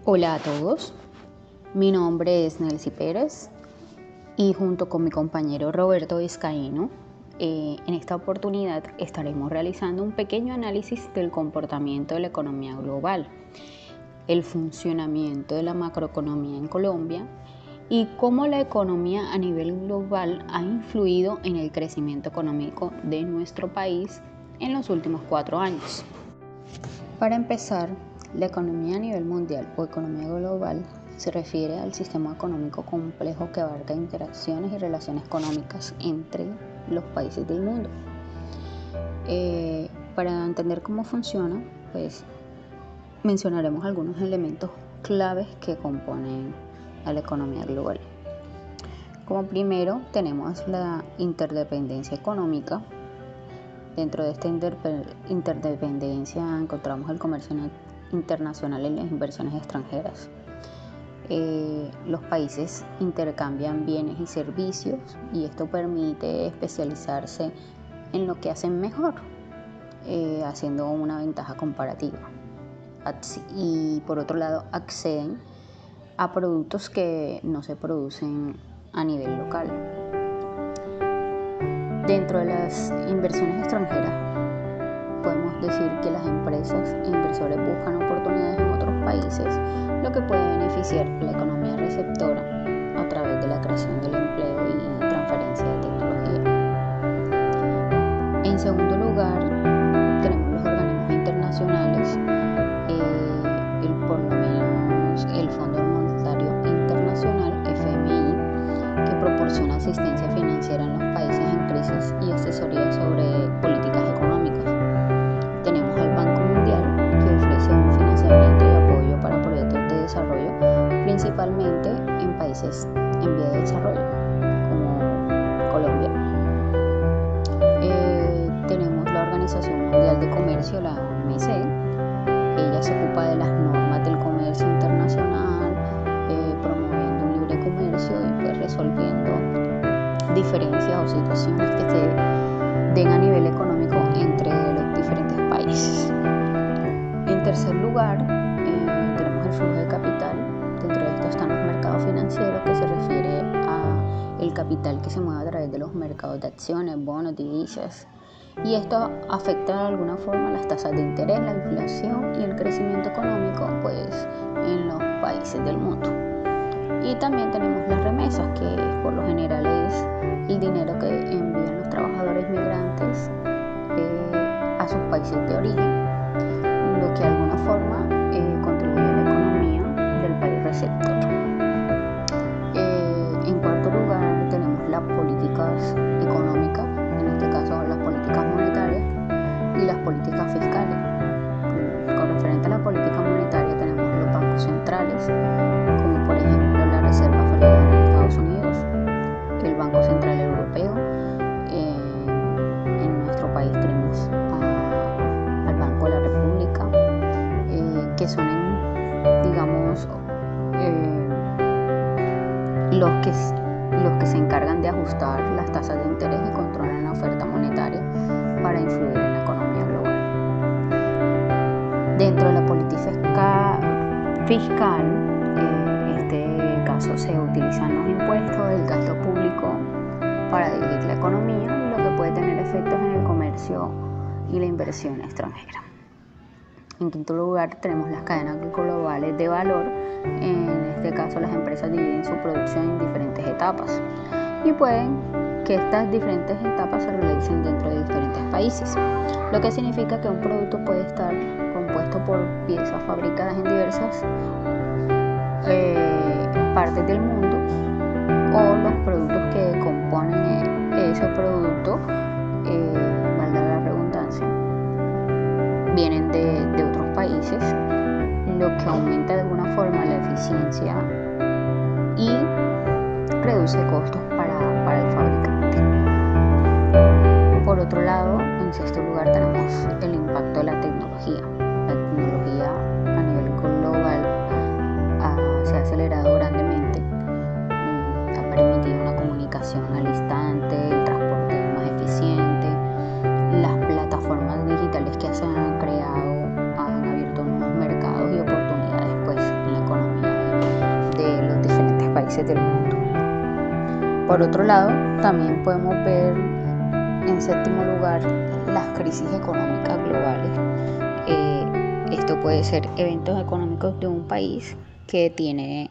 Hola a todos, mi nombre es Nelcy Pérez y junto con mi compañero Roberto Vizcaíno, en esta oportunidad estaremos realizando un pequeño análisis del comportamiento de la economía global, el funcionamiento de la macroeconomía en Colombia y cómo la economía a nivel global ha influido en el crecimiento económico de nuestro país en los últimos 4 años. Para empezar, la economía a nivel mundial o economía global se refiere al sistema económico complejo que abarca interacciones y relaciones económicas entre los países del mundo. Para entender cómo funciona, pues mencionaremos algunos elementos claves que componen a la economía global. Como primero tenemos la interdependencia económica. Dentro de esta interdependencia encontramos el comercio internacional y las inversiones extranjeras. Los países intercambian bienes y servicios y esto permite especializarse en lo que hacen mejor, haciendo una ventaja comparativa. Y por otro lado, acceden a productos que no se producen a nivel local. Dentro de las inversiones extranjeras, podemos decir que las empresas e inversores buscan oportunidades en otros países, lo que puede beneficiar a la economía receptora a través de la creación del empleo y transferencia de tecnología. En segundo lugar, tenemos los organismos internacionales, por lo menos el Fondo Monetario Internacional, FMI, que proporciona asistencia financiera en los países en crisis y asesoría sobre políticas económicas. Tenemos al Banco Mundial, que ofrece un financiamiento y apoyo para proyectos de desarrollo, principalmente en países en vía de desarrollo, como Colombia. Tenemos la Organización Mundial de Comercio, la OMC. Ella se ocupa de las normas del comercio internacional, promoviendo un libre comercio y pues resolviendo diferencias o situaciones que se den a nivel económico entre los diferentes países. En tercer lugar, tenemos el flujo de capital. Dentro de esto están los mercados financieros, que se refiere a el capital que se mueve a través de los mercados de acciones, bonos, divisas. Y esto afecta de alguna forma las tasas de interés, la inflación y el crecimiento económico pues, en los países del mundo. Y también tenemos las remesas, que por lo general es el dinero que envían los trabajadores migrantes a sus países de origen, lo que de alguna forma contribuye a la economía del país receptor. En cuarto lugar tenemos las políticas económicas, en este caso las políticas monetarias y las políticas fiscales. Con referente a la política monetaria tenemos los bancos centrales, como por ejemplo la Reserva Federal de Estados Unidos, el Banco Central Europeo. En nuestro país tenemos al Banco de la República, que son, digamos, los que se encargan de ajustar las tasas de interés y controlan la oferta monetaria para influir en la economía global. Dentro de la política fiscal, en este caso se utilizan los impuestos, el gasto público para dirigir la economía, lo que puede tener efectos en el comercio y la inversión extranjera. En quinto lugar, tenemos las cadenas globales de valor. En este caso, las empresas dividen su producción en diferentes etapas y pueden que estas diferentes etapas se realicen dentro de diferentes países, lo que significa que un producto puede estar compuesto por piezas fabricadas en diversas partes del mundo, o los productos que componen ese producto, valga la redundancia, vienen de otros países, lo que aumenta de alguna forma la eficiencia y reduce costos para el fabricante. Por otro lado, en sexto lugar tenemos el impacto de la tecnología. La tecnología a nivel global se ha acelerado grandemente, ha permitido una comunicación al instante, el transporte más eficiente, las plataformas digitales que se han creado han abierto nuevos mercados y oportunidades pues, en la economía países del mundo. Por otro lado, también podemos ver en séptimo lugar las crisis económicas globales. Esto puede ser eventos económicos de un país que tiene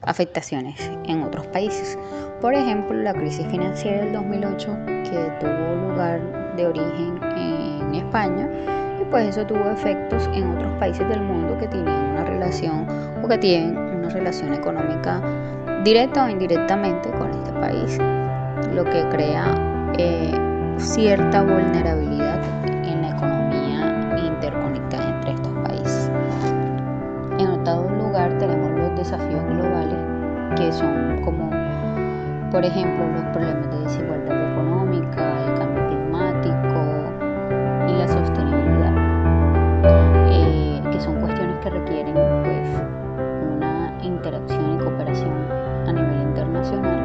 afectaciones en otros países. Por ejemplo, la crisis financiera del 2008 que tuvo lugar de origen en España, y pues eso tuvo efectos en otros países del mundo que tenían una relación o que tienen una relación económica directa o indirectamente con este país, lo que crea cierta vulnerabilidad en la economía interconectada entre estos países. En octavo lugar tenemos los desafíos globales, que son como, por ejemplo, los problemas de desigualdad económica, el cambio climático y la sostenibilidad, que son cuestiones que requieren pues una interacción y cooperación a nivel internacional.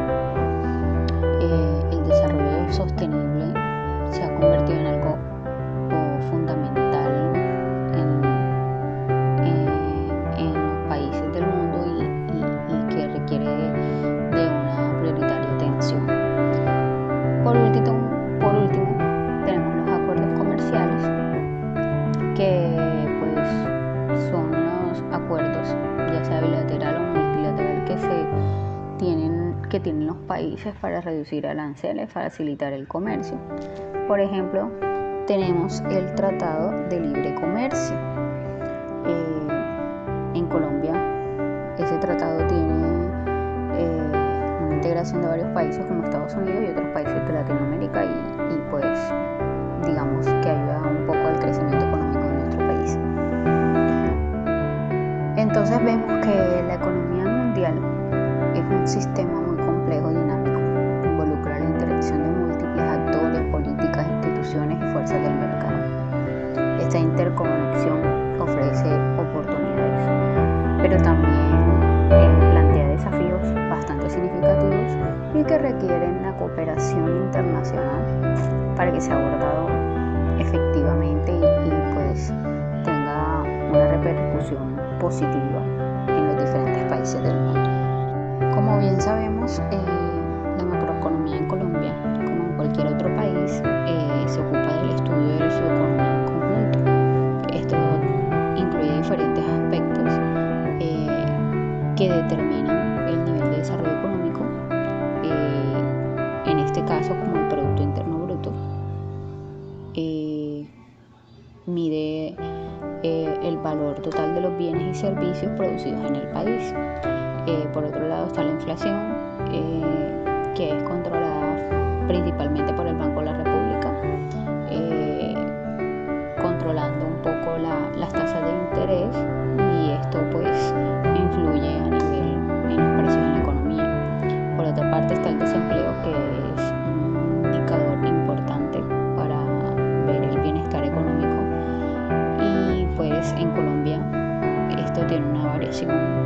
El desarrollo sostenible se ha convertido en algo fundamental en los países del mundo y que requiere de una prioritaria atención. Por último, tenemos los acuerdos comerciales, que pues son los acuerdos, ya sea bilateral o multilateral, que tienen los países para reducir aranceles, facilitar el comercio. Por ejemplo, tenemos el Tratado de Libre Comercio. En Colombia, ese tratado tiene una integración de varios países como Estados Unidos y otros países de Latinoamérica y pues digamos que ayuda un poco al crecimiento económico de nuestro país. Entonces vemos que la economía mundial es un sistema muy complejo y dinámico. Involucra la interacción de múltiples actores, políticas, instituciones y fuerzas del mercado. Esta interconexión ofrece oportunidades, pero también plantea desafíos bastante significativos y que requieren la cooperación internacional para que sea abordado efectivamente y pues tenga una repercusión positiva en los diferentes países del mundo. Como bien sabemos, la macroeconomía en Colombia, como en cualquier otro país, se ocupa del estudio de su economía en conjunto. Esto incluye diferentes aspectos que determinan el nivel de desarrollo económico, en este caso como el Producto Interno Bruto. Mide el valor total de los bienes y servicios producidos en el país. Por otro lado está la inflación, que es controlada principalmente por el Banco de la República, controlando un poco las tasas de interés, y esto pues influye a nivel en los precios en la economía. Por otra parte está el desempleo, que es un indicador importante para ver el bienestar económico, y pues en Colombia esto tiene una variación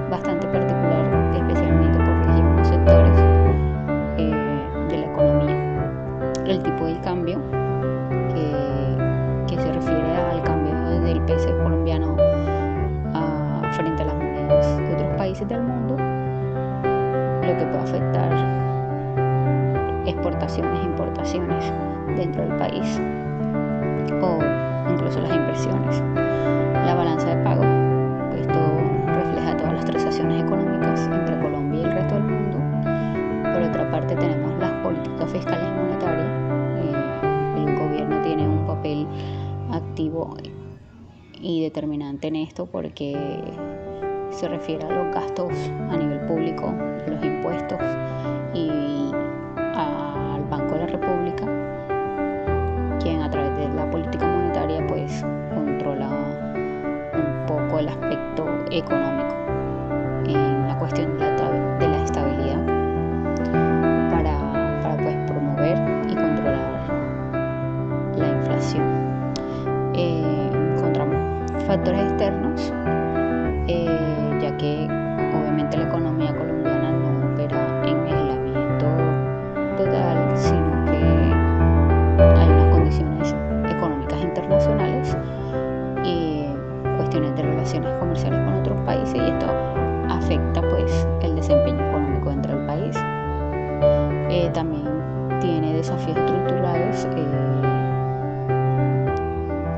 bastante particular, especialmente por regiones o sectores de la economía. El tipo de cambio, que se refiere al cambio del peso colombiano frente a las monedas de otros países del mundo, lo que puede afectar exportaciones e importaciones dentro del país o incluso las inversiones. La balanza de pago, esto refleja todas las transacciones económicas entre Colombia y el resto del mundo. Por otra parte tenemos las políticas fiscales y monetarias. El gobierno tiene un papel activo y determinante en esto, porque se refiere a los gastos a nivel público, los impuestos, y al Banco de la República, quien a través de la política monetaria pues controla un poco el aspecto económico en la cuestión de la estabilidad, para pues promover y controlar la inflación. Encontramos factores externos, ya que obviamente la economía colombiana no opera en aislamiento total, sino que hay unas condiciones económicas internacionales y cuestiones de relaciones comerciales con otros países, y esto afecta pues el desempeño económico dentro del país. También tiene desafíos estructurales.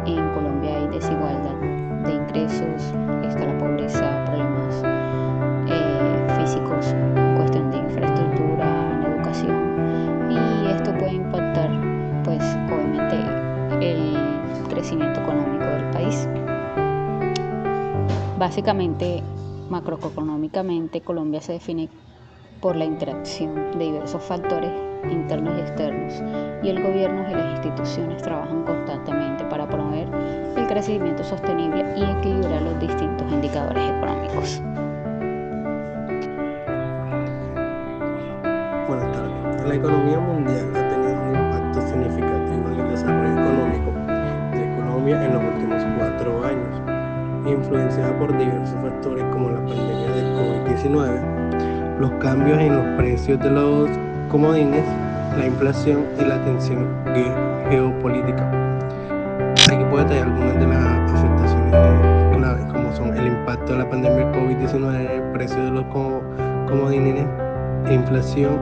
En Colombia hay desigualdad de ingresos, está la pobreza, problemas físicos, cuestión de infraestructura, en educación, y esto puede impactar pues obviamente el crecimiento económico del país. Básicamente, macroeconómicamente, Colombia se define por la interacción de diversos factores internos y externos, y el gobierno y las instituciones trabajan constantemente para promover el crecimiento sostenible y equilibrar los distintos indicadores económicos. Buenas tardes. La economía mundial ha tenido un impacto significativo en el desarrollo económico de Colombia en los últimos 4 años, influenciada por diversos factores como la pandemia de COVID-19, los cambios en los precios de los comodines, la inflación y la tensión geopolítica. Aquí puedo detallar algunas de las afectaciones claves, como son el impacto de la pandemia de COVID-19 en el precio de los comodines, inflación,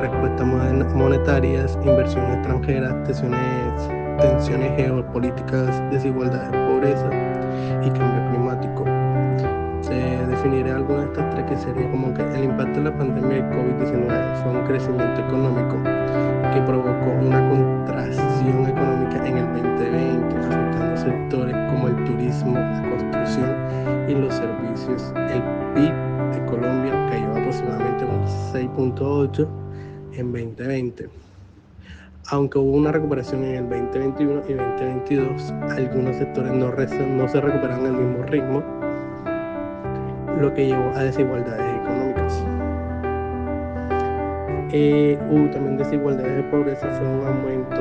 respuestas monetarias, inversión extranjera, tensiones geopolíticas, desigualdades, pobreza y cambio climático. Se definirá algunas de estas tres, que sería como que el impacto de la pandemia de COVID-19 fue un crecimiento económico que provocó una contracción económica en el 2020, afectando sectores como el turismo, la construcción y los servicios. El PIB de Colombia cayó aproximadamente un 6.8 en 2020. Aunque hubo una recuperación en el 2021 y 2022, algunos sectores no se recuperaron al mismo ritmo, lo que llevó a desigualdades económicas. Hubo también desigualdades de pobreza, fue un aumento.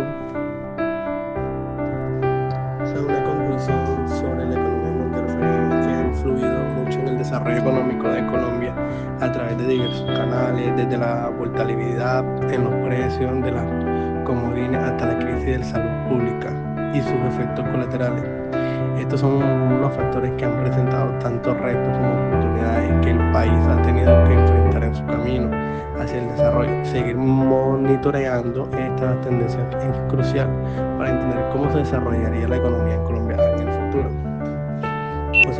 Una conclusión sobre la economía mundial fue que ha influido mucho en el desarrollo económico de Colombia a través de diversos canales, desde la volatilidad en los precios de las comodines hasta la crisis de salud pública y sus efectos colaterales. Estos son unos factores que han presentado tantos retos como oportunidades que el país ha tenido que enfrentar en su camino hacia el desarrollo. Seguir monitoreando estas tendencias es crucial para entender cómo se desarrollaría la economía en Colombia en el futuro.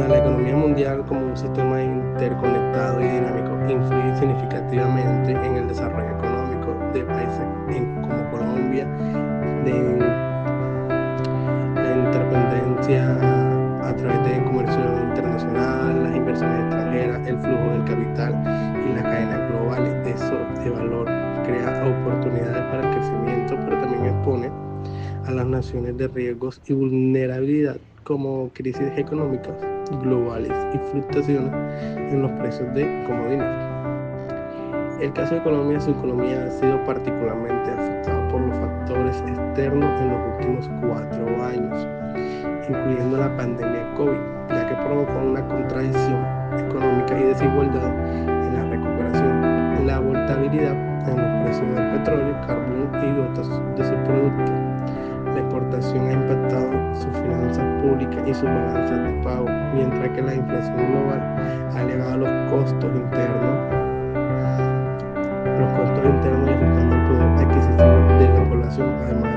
La economía mundial, como un sistema interconectado y dinámico, influye significativamente en el desarrollo económico de países como Colombia, de la interdependencia a través del comercio internacional, las inversiones extranjeras, el flujo del capital y las cadenas globales de valor. Crea oportunidades para el crecimiento, pero también expone a las naciones de riesgos y vulnerabilidad como crisis económicas globales y fluctuaciones en los precios de comodines. El caso de Colombia, su economía ha sido particularmente afectada por los factores externos en los últimos 4 años, incluyendo la pandemia de COVID, ya que provocó una contracción económica y desigualdad en la recuperación, la volatilidad en los precios del petróleo, carbón y otros de sus productos. La exportación ha impactado sus finanzas públicas y sus balanzas de pago, mientras que la inflación global ha elevado los costos internos y afectando el poder adquisitivo de la población. Además,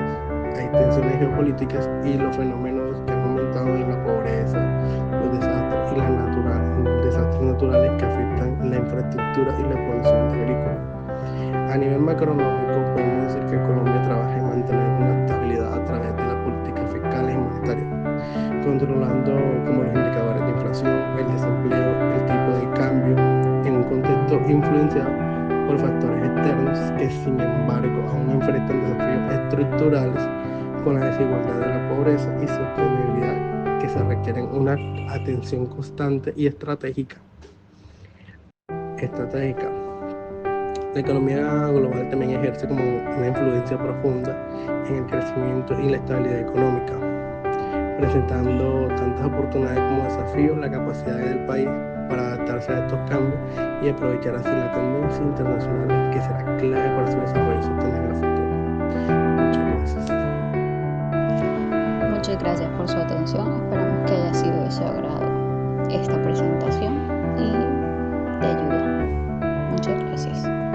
hay tensiones geopolíticas y los fenómenos que han aumentado en la pobreza, los desastres y desastres naturales que afectan la infraestructura y la población agrícola. A nivel macroeconómico, podemos decir que Colombia trabaja en mantener una estabilidad a través de las políticas fiscales y monetarias, controlando como los indicadores de inflación, el desempleo, el tipo de cambio, en un contexto influenciado por factores externos que, sin embargo, aún enfrentan desafíos estructurales con la desigualdad de la pobreza y sostenibilidad, que se requieren una atención constante y estratégica. La economía global también ejerce como una influencia profunda en el crecimiento y la estabilidad económica, presentando tantas oportunidades como desafíos. La capacidad del país para adaptarse a estos cambios y aprovechar así la tendencia internacional, que será clave para su desarrollo sostenible en el futuro. Muchas gracias. Muchas gracias por su atención. Esperamos que haya sido de su agrado esta presentación y gracias.